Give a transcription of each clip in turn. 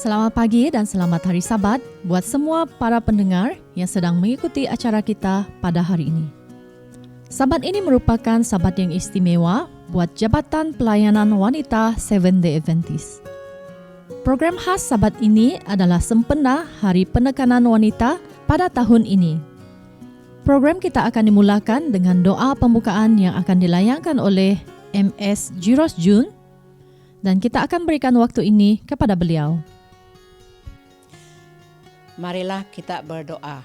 Selamat pagi dan selamat hari Sabat buat semua para pendengar yang sedang mengikuti acara kita pada hari ini. Sabat ini merupakan sabat yang istimewa buat Jabatan Pelayanan Wanita Seventh-day Adventist. Program khas sabat ini adalah sempena Hari Penekanan Wanita pada tahun ini. Program kita akan dimulakan dengan doa pembukaan yang akan dilayangkan oleh MS Giros Jun, dan kita akan berikan waktu ini kepada beliau. Marilah kita berdoa.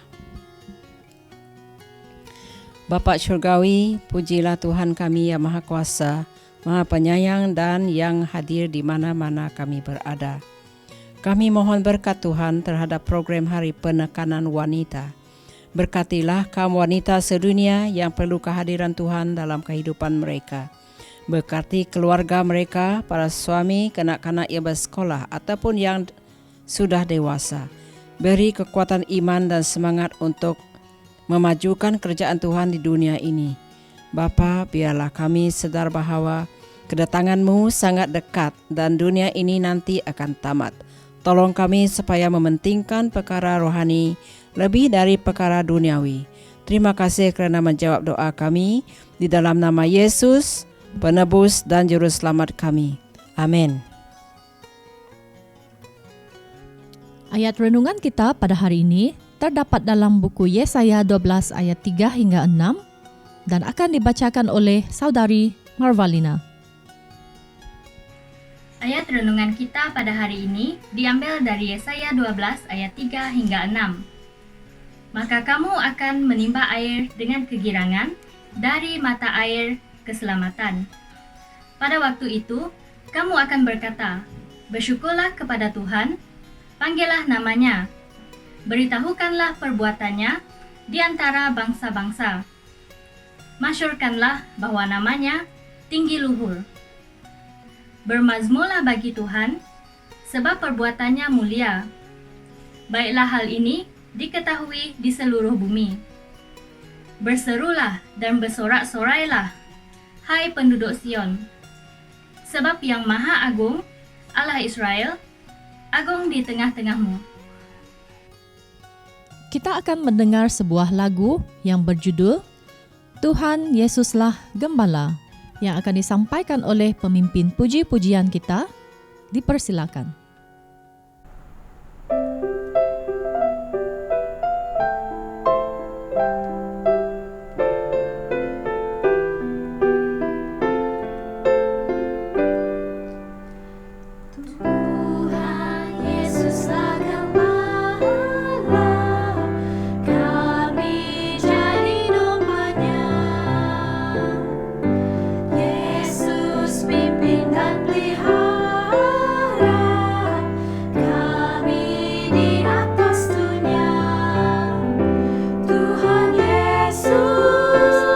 Bapa Syurgawi, pujilah Tuhan kami yang Maha Kuasa, Maha Penyayang dan yang hadir di mana-mana kami berada. Kami mohon berkat Tuhan terhadap program Hari Penekanan Wanita. Berkatilah kaum wanita sedunia yang perlu kehadiran Tuhan dalam kehidupan mereka. Berkati keluarga mereka, para suami, kanak-kanak yang bersekolah ataupun yang sudah dewasa. Beri kekuatan iman dan semangat untuk memajukan kerjaan Tuhan di dunia ini. Bapa, biarlah kami sedar bahawa kedatangan-Mu sangat dekat dan dunia ini nanti akan tamat. Tolong kami supaya mementingkan perkara rohani lebih dari perkara duniawi. Terima kasih kerana menjawab doa kami di dalam nama Yesus, Penebus dan Juru Selamat kami. Amin. Ayat renungan kita pada hari ini terdapat dalam buku Yesaya 12 ayat 3 hingga 6 dan akan dibacakan oleh Saudari Marvalina. Ayat renungan kita pada hari ini diambil dari Yesaya 12 ayat 3 hingga 6. Maka kamu akan menimba air dengan kegirangan dari mata air keselamatan. Pada waktu itu, kamu akan berkata, bersyukurlah kepada Tuhan, panggillah namanya, beritahukanlah perbuatannya di antara bangsa-bangsa. Masyurkanlah bahwa namanya tinggi luhur. Bermazmurlah bagi Tuhan, sebab perbuatannya mulia. Baiklah hal ini diketahui di seluruh bumi. Berserulah dan bersorak-sorailah, hai penduduk Sion, sebab yang Maha Agung, Allah Israel, agung di tengah-tengahmu. Kita akan mendengar sebuah lagu yang berjudul Tuhan Yesuslah Gembala yang akan disampaikan oleh pemimpin puji-pujian kita. Dipersilakan. Pimpin dan pelihara Tuhan Yesus.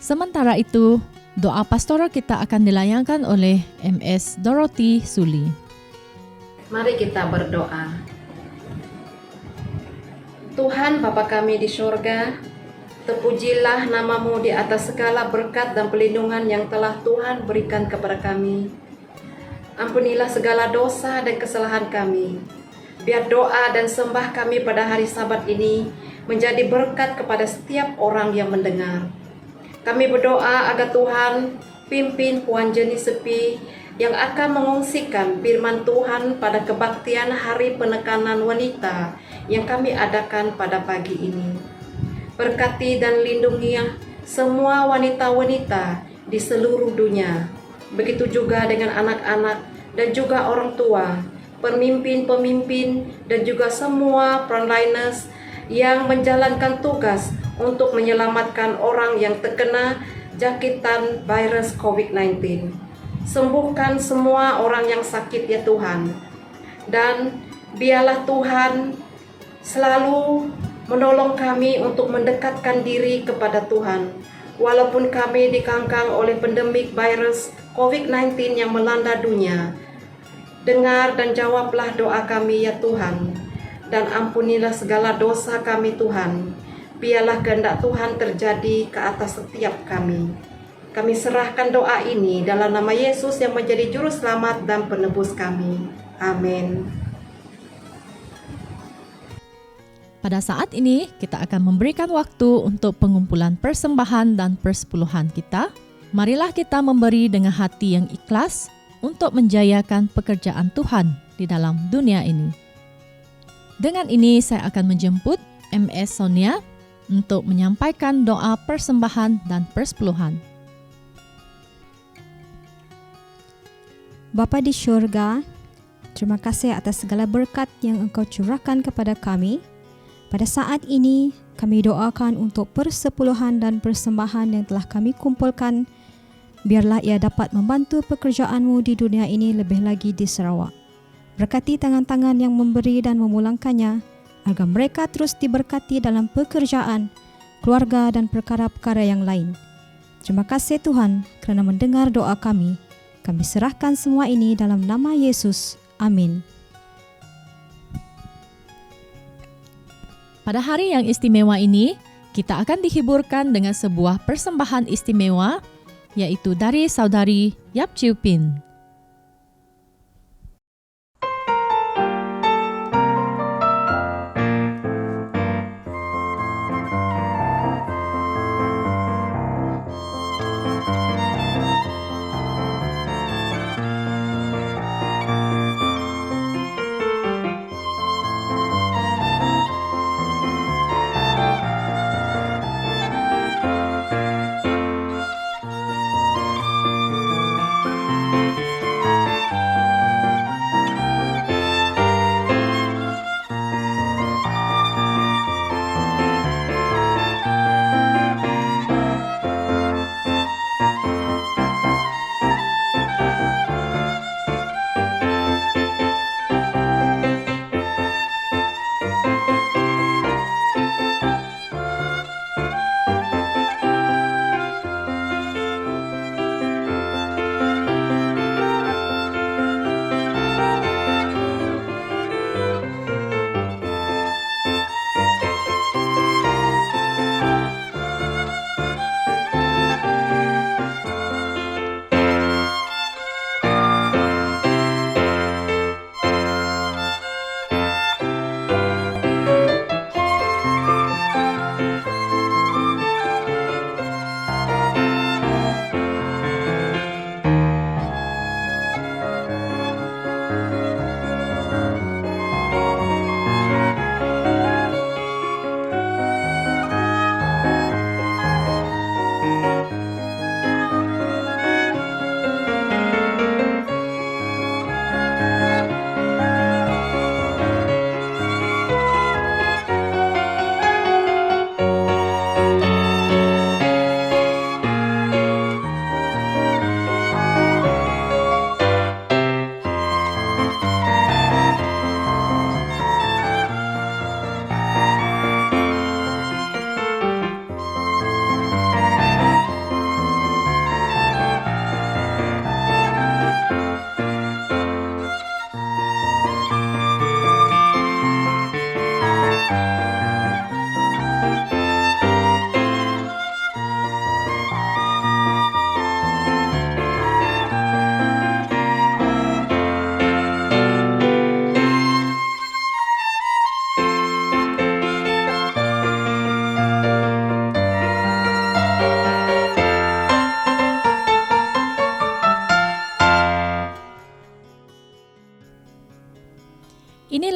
Sementara itu, doa pastoral kita akan dilayangkan oleh MS Dorothy Suli. Mari kita berdoa. Tuhan Bapa kami di surga, terpujilah namamu di atas segala berkat dan pelindungan yang telah Tuhan berikan kepada kami. Ampunilah segala dosa dan kesalahan kami. Biar doa dan sembah kami pada hari Sabat ini menjadi berkat kepada setiap orang yang mendengar. Kami berdoa agar Tuhan pimpin Puan Jenny Sepi yang akan mengungsikan firman Tuhan pada kebaktian Hari Penekanan Wanita yang kami adakan pada pagi ini. Berkati dan lindungi semua wanita-wanita di seluruh dunia. Begitu juga dengan anak-anak dan juga orang tua, pemimpin-pemimpin dan juga semua frontliners yang menjalankan tugas untuk menyelamatkan orang yang terkena jangkitan virus COVID-19. Sembuhkan semua orang yang sakit ya Tuhan. Dan biarlah Tuhan selalu menolong kami untuk mendekatkan diri kepada Tuhan. Walaupun kami dikangkang oleh pandemik virus COVID-19 yang melanda dunia, dengar dan jawablah doa kami ya Tuhan. Dan ampunilah segala dosa kami Tuhan. Biarlah kehendak Tuhan terjadi ke atas setiap kami. Kami serahkan doa ini dalam nama Yesus yang menjadi juru selamat dan penebus kami. Amin. Pada saat ini, kita akan memberikan waktu untuk pengumpulan persembahan dan persepuluhan kita. Marilah kita memberi dengan hati yang ikhlas untuk menjayakan pekerjaan Tuhan di dalam dunia ini. Dengan ini, saya akan menjemput MS Sonia untuk menyampaikan doa persembahan dan persepuluhan. Bapa di syurga, terima kasih atas segala berkat yang Engkau curahkan kepada kami. Pada saat ini, kami doakan untuk persepuluhan dan persembahan yang telah kami kumpulkan. Biarlah ia dapat membantu pekerjaan-Mu di dunia ini lebih lagi di Sarawak. Berkati tangan-tangan yang memberi dan memulangkannya, agar mereka terus diberkati dalam pekerjaan, keluarga dan perkara-perkara yang lain. Terima kasih Tuhan kerana mendengar doa kami. Kami serahkan semua ini dalam nama Yesus. Amin. Pada hari yang istimewa ini, kita akan dihiburkan dengan sebuah persembahan istimewa, yaitu dari saudari Yap Chiu Pin.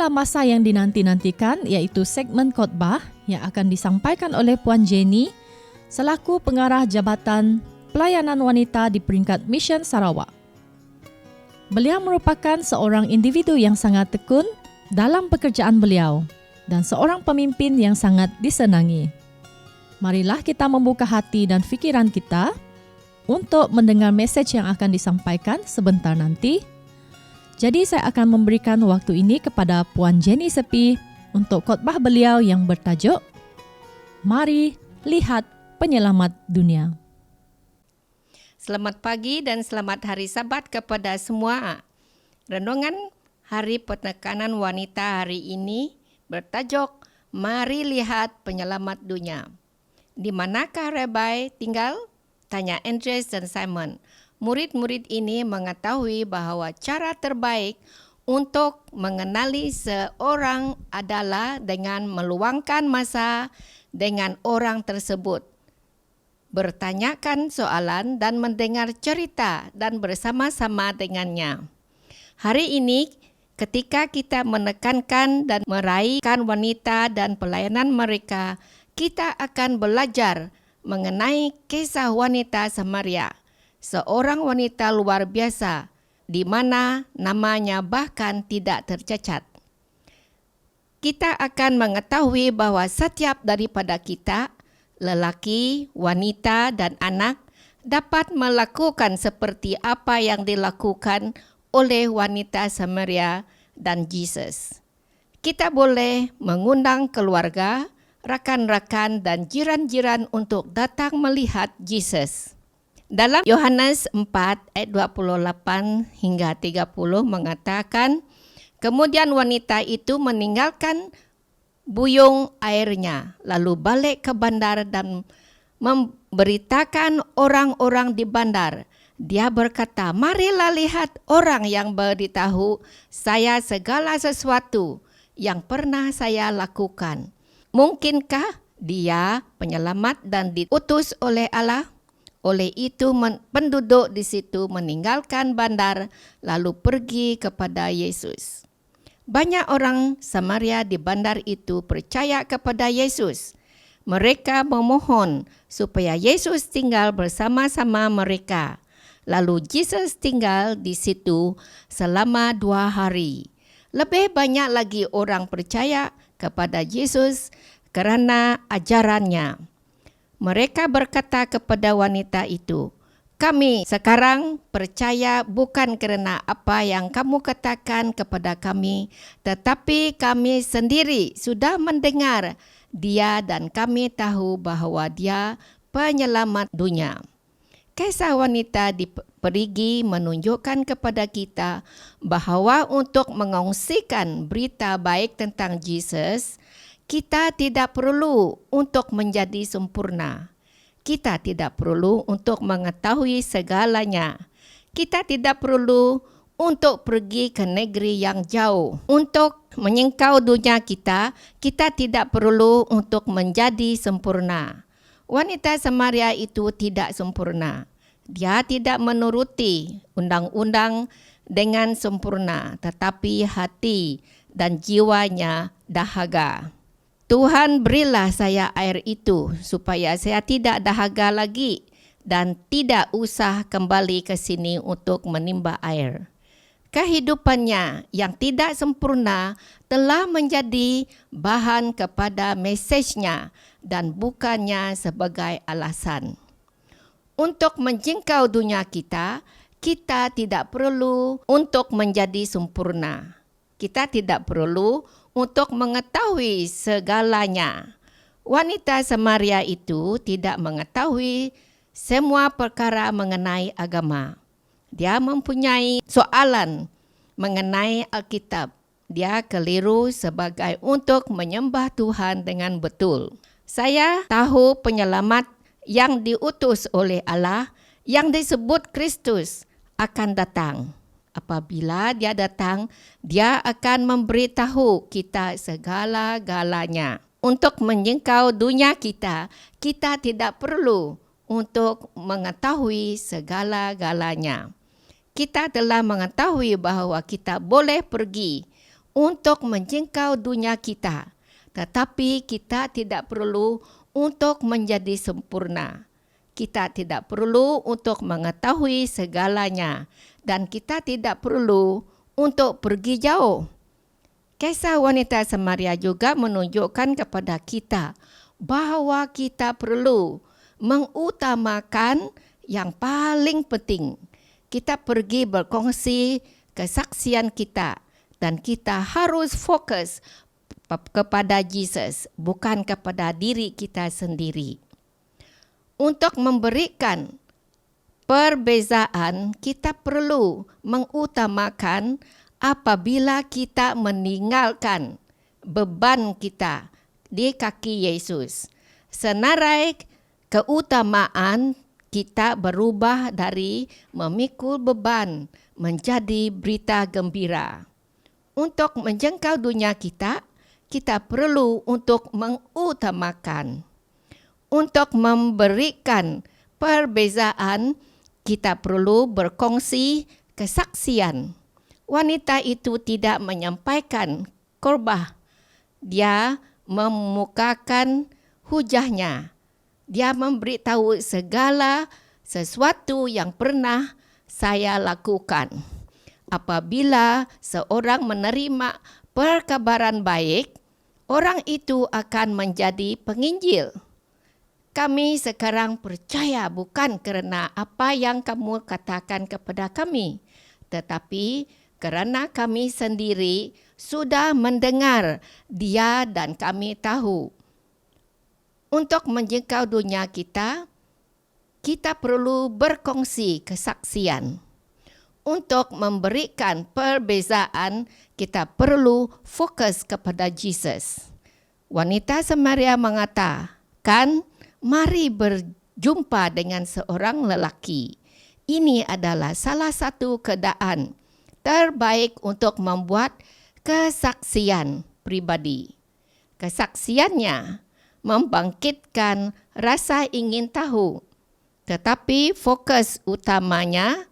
Inilah masa yang dinanti-nantikan, yaitu segmen khotbah yang akan disampaikan oleh Puan Jenny selaku pengarah Jabatan Pelayanan Wanita di peringkat Mission Sarawak. Beliau merupakan seorang individu yang sangat tekun dalam pekerjaan beliau dan seorang pemimpin yang sangat disenangi. Marilah kita membuka hati dan fikiran kita untuk mendengar message yang akan disampaikan sebentar nanti. Jadi saya akan memberikan waktu ini kepada Puan Jenny Sepi untuk khotbah beliau yang bertajuk Mari Lihat Penyelamat Dunia. Selamat pagi dan selamat hari Sabat kepada semua. Renungan Hari Penekanan Wanita hari ini bertajuk Mari Lihat Penyelamat Dunia. Di manakah Rabbi tinggal? Tanya Andreas dan Simon. Murid-murid ini mengetahui bahawa cara terbaik untuk mengenali seorang adalah dengan meluangkan masa dengan orang tersebut, bertanyakan soalan dan mendengar cerita dan bersama-sama dengannya. Hari ini, ketika kita menekankan dan meraihkan wanita dan pelayanan mereka, kita akan belajar mengenai kisah wanita Samaria, seorang wanita luar biasa di mana namanya bahkan tidak tercacat. Kita akan mengetahui bahawa setiap daripada kita, lelaki, wanita dan anak, dapat melakukan seperti apa yang dilakukan oleh wanita Samaria dan Yesus. Kita boleh mengundang keluarga, rakan-rakan dan jiran-jiran untuk datang melihat Yesus. Dalam Yohanes 4 ayat 28 hingga 30 mengatakan, kemudian wanita itu meninggalkan buyung airnya, lalu balik ke bandar dan memberitakan orang-orang di bandar. Dia berkata, marilah lihat orang yang beritahu saya segala sesuatu yang pernah saya lakukan. Mungkinkah dia penyelamat dan diutus oleh Allah? Oleh itu penduduk di situ meninggalkan bandar lalu pergi kepada Yesus. Banyak orang Samaria di bandar itu percaya kepada Yesus. Mereka memohon supaya Yesus tinggal bersama-sama mereka. Lalu Yesus tinggal di situ selama 2 hari. Lebih banyak lagi orang percaya kepada Yesus kerana ajarannya. Mereka berkata kepada wanita itu, kami sekarang percaya bukan kerana apa yang kamu katakan kepada kami, tetapi kami sendiri sudah mendengar dia dan kami tahu bahawa dia penyelamat dunia. Kisah wanita di Perigi menunjukkan kepada kita bahawa untuk mengongsikan berita baik tentang Yesus, kita tidak perlu untuk menjadi sempurna. Kita tidak perlu untuk mengetahui segalanya. Kita tidak perlu untuk pergi ke negeri yang jauh. Untuk menyingkau dunia kita tidak perlu untuk menjadi sempurna. Wanita Samaria itu tidak sempurna. Dia tidak menuruti undang-undang dengan sempurna, tetapi hati dan jiwanya dahaga. Tuhan, berilah saya air itu supaya saya tidak dahaga lagi dan tidak usah kembali ke sini untuk menimba air. Kehidupannya yang tidak sempurna telah menjadi bahan kepada mesejnya dan bukannya sebagai alasan. Untuk menjangkau dunia kita tidak perlu untuk menjadi sempurna. Kita tidak perlu untuk mengetahui segalanya. Wanita Samaria itu tidak mengetahui semua perkara mengenai agama. Dia mempunyai soalan mengenai Alkitab. Dia keliru sebagai untuk menyembah Tuhan dengan betul. Saya tahu penyelamat yang diutus oleh Allah, yang disebut Kristus, akan datang. Apabila dia datang, dia akan memberitahu kita segala-galanya. Untuk menjangkau dunia kita tidak perlu untuk mengetahui segala-galanya. Kita telah mengetahui bahawa kita boleh pergi untuk menjangkau dunia kita, tetapi kita tidak perlu untuk menjadi sempurna. Kita tidak perlu untuk mengetahui segalanya, dan kita tidak perlu untuk pergi jauh. Kisah wanita Samaria juga menunjukkan kepada kita bahwa kita perlu mengutamakan yang paling penting. Kita pergi berkongsi kesaksian kita, dan kita harus fokus kepada Yesus, bukan kepada diri kita sendiri. Untuk memberikan perbezaan, kita perlu mengutamakan apabila kita meninggalkan beban kita di kaki Yesus. Senarai keutamaan kita berubah dari memikul beban menjadi berita gembira. Untuk menjangkau dunia kita, kita perlu untuk mengutamakan. Untuk memberikan perbezaan, kita perlu berkongsi kesaksian. Wanita itu tidak menyampaikan khotbah. Dia memukakan hujahnya. Dia memberitahu segala sesuatu yang pernah saya lakukan. Apabila seorang menerima perkabaran baik, orang itu akan menjadi penginjil. Kami sekarang percaya bukan kerana apa yang kamu katakan kepada kami, tetapi kerana kami sendiri sudah mendengar dia dan kami tahu. Untuk menjangkau dunia kita, kita perlu berkongsi kesaksian. Untuk memberikan perbezaan, kita perlu fokus kepada Yesus. Wanita Samaria mengatakan, mari berjumpa dengan seorang lelaki. Ini adalah salah satu keadaan terbaik untuk membuat kesaksian pribadi. Kesaksiannya membangkitkan rasa ingin tahu, tetapi fokus utamanya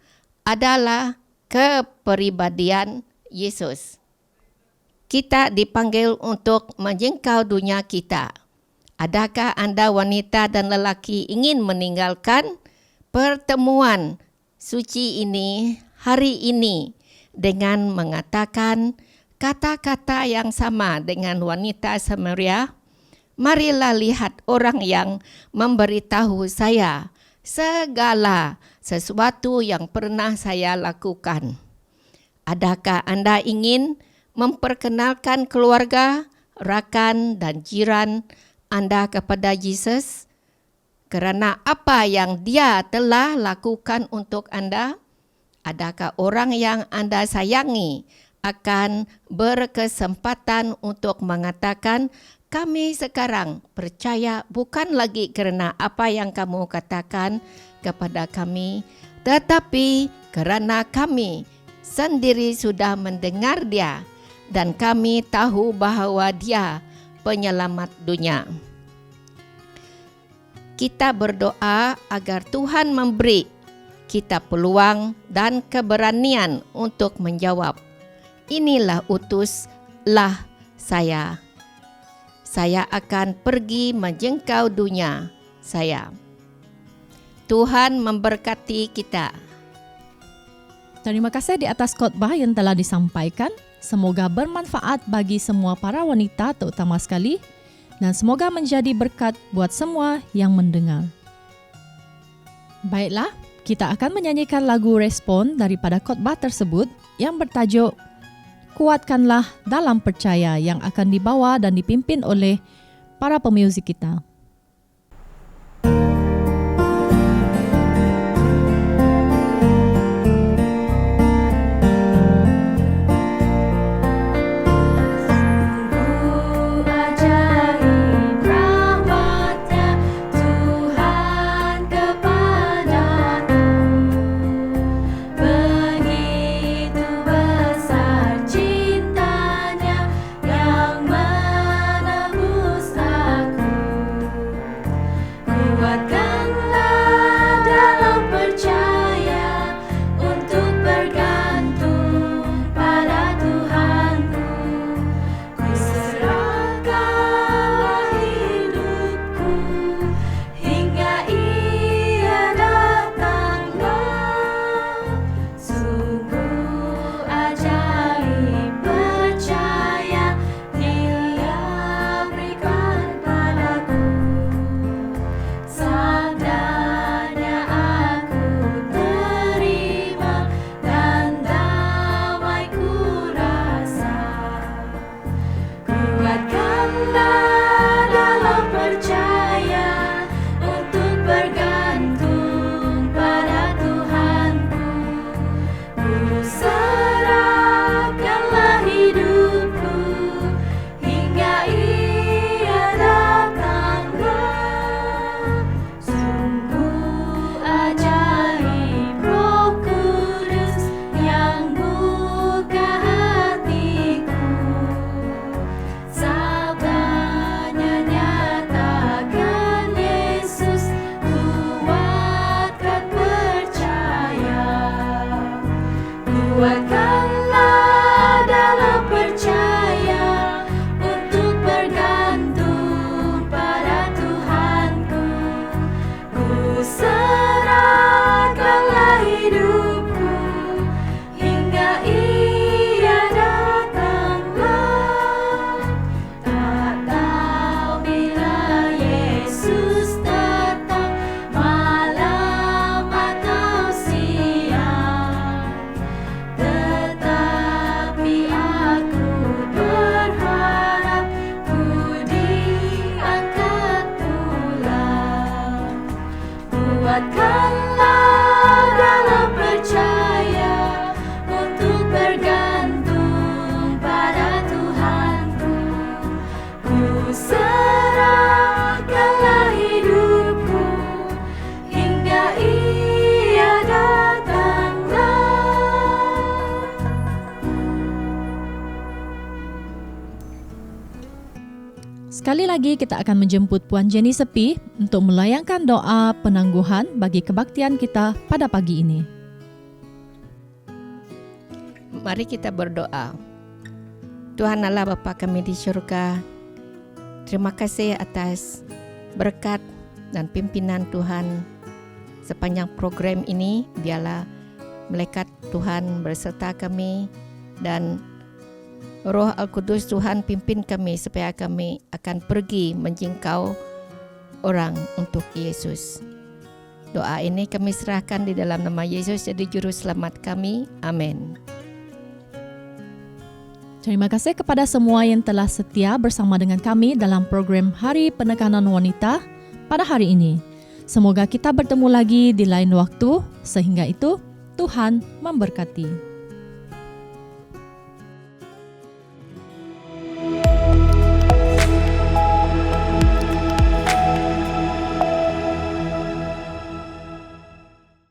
adalah kepribadian Yesus. Kita dipanggil untuk menjangkau dunia kita. Adakah Anda wanita dan lelaki ingin meninggalkan pertemuan suci ini hari ini dengan mengatakan kata-kata yang sama dengan wanita Samaria? Marilah lihat orang yang memberitahu saya segala sesuatu yang pernah saya lakukan. Adakah Anda ingin memperkenalkan keluarga, rakan dan jiran Anda kepada Yesus? Kerana apa yang dia telah lakukan untuk Anda? Adakah orang yang Anda sayangi akan berkesempatan untuk mengatakan, kami sekarang percaya bukan lagi kerana apa yang kamu katakan kepada kami, tetapi kerana kami sendiri sudah mendengar dia dan kami tahu bahawa dia penyelamat dunia. Kita berdoa agar Tuhan memberi kita peluang dan keberanian untuk menjawab, inilah utuslah saya. Saya akan pergi menjangkau dunia saya. Tuhan memberkati kita. Terima kasih di atas khotbah yang telah disampaikan. Semoga bermanfaat bagi semua para wanita terutama sekali, dan semoga menjadi berkat buat semua yang mendengar. Baiklah, kita akan menyanyikan lagu respon daripada khotbah tersebut yang bertajuk Kuatkanlah dalam percaya, yang akan dibawa dan dipimpin oleh para pemuzik kita. Cintanya yang menebus aku. Sekali lagi kita akan menjemput Puan Jenny Sepi untuk melayangkan doa penangguhan bagi kebaktian kita pada pagi ini. Mari kita berdoa. Tuhan Allah Bapa kami di syurga, terima kasih atas berkat dan pimpinan Tuhan sepanjang program ini. Biarlah malaikat Tuhan berserta kami dan Roh Al-Kudus Tuhan pimpin kami supaya kami akan pergi menjangkau orang untuk Yesus. Doa ini kami serahkan di dalam nama Yesus jadi juru selamat kami. Amin. Terima kasih kepada semua yang telah setia bersama dengan kami dalam program Hari Penekanan Wanita pada hari ini. Semoga kita bertemu lagi di lain waktu. Sehingga itu, Tuhan memberkati.